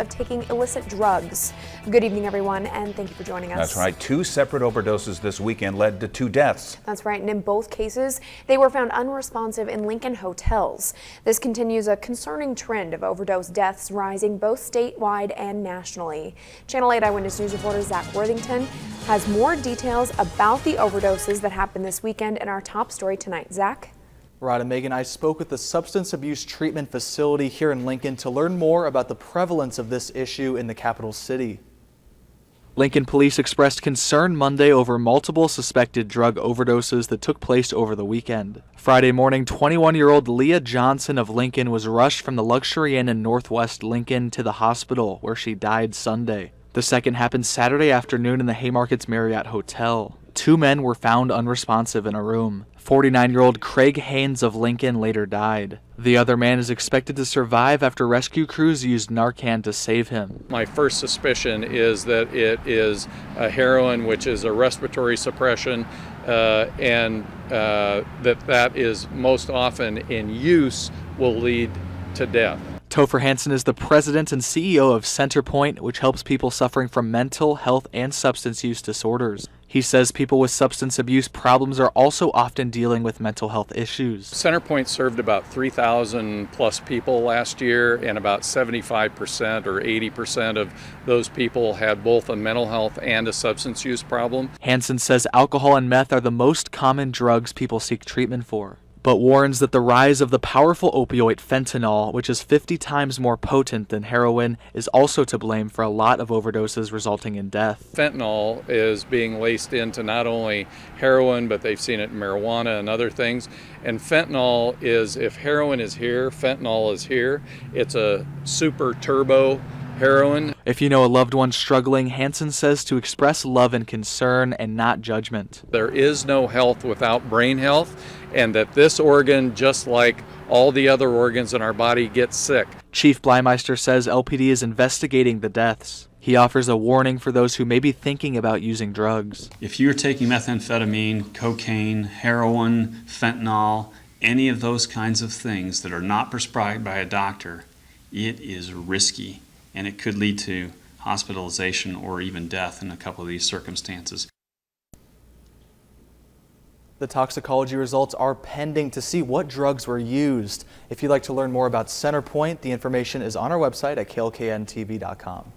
of taking illicit drugs. Good evening, everyone, and thank you for joining us. That's right. 2 separate overdoses this weekend led to 2 deaths. That's right, and in both cases, they were found unresponsive in Lincoln hotels. This continues a concerning trend of overdose deaths rising both statewide and nationally. Channel 8 Eyewitness News reporter Zach Worthington has more details about the overdoses that happened this weekend in our top story tonight. Zach? Right, and Megan, I spoke with the substance abuse treatment facility here in Lincoln to learn more about the prevalence of this issue in the capital city. Lincoln police expressed concern Monday over multiple suspected drug overdoses that took place over the weekend. Friday morning, 21-year-old Leah Johnson of Lincoln was rushed from the Luxury Inn in Northwest Lincoln to the hospital, where she died Sunday. The second happened Saturday afternoon in the Haymarket's Marriott Hotel. 2 men were found unresponsive in a room. 49-year-old Craig Haynes of Lincoln later died. The other man is expected to survive after rescue crews used Narcan to save him. My first suspicion is that it is heroin, which is a respiratory suppression, and that is most often in use will lead to death. Topher Hansen is the president and CEO of Centerpoint, which helps people suffering from mental health and substance use disorders. He says people with substance abuse problems are also often dealing with mental health issues. Centerpoint served about 3,000 plus people last year, and about 75% or 80% of those people had both a mental health and a substance use problem. Hansen says alcohol and meth are the most common drugs people seek treatment for, but warns that the rise of the powerful opioid fentanyl, which is 50 times more potent than heroin, is also to blame for a lot of overdoses resulting in death. Fentanyl is being laced into not only heroin, but they've seen it in marijuana and other things. And fentanyl is, if heroin is here, fentanyl is here. It's a super turbo heroin. If you know a loved one struggling, Hansen says to express love and concern and not judgment. There is no health without brain health, and that this organ, just like all the other organs in our body, gets sick. Chief Blymeister says LPD is investigating the deaths. He offers a warning for those who may be thinking about using drugs. If you're taking methamphetamine, cocaine, heroin, fentanyl, any of those kinds of things that are not prescribed by a doctor, it is risky, and it could lead to hospitalization or even death in a couple of these circumstances. The toxicology results are pending to see what drugs were used. If you'd like to learn more about Centerpoint, the information is on our website at klkntv.com.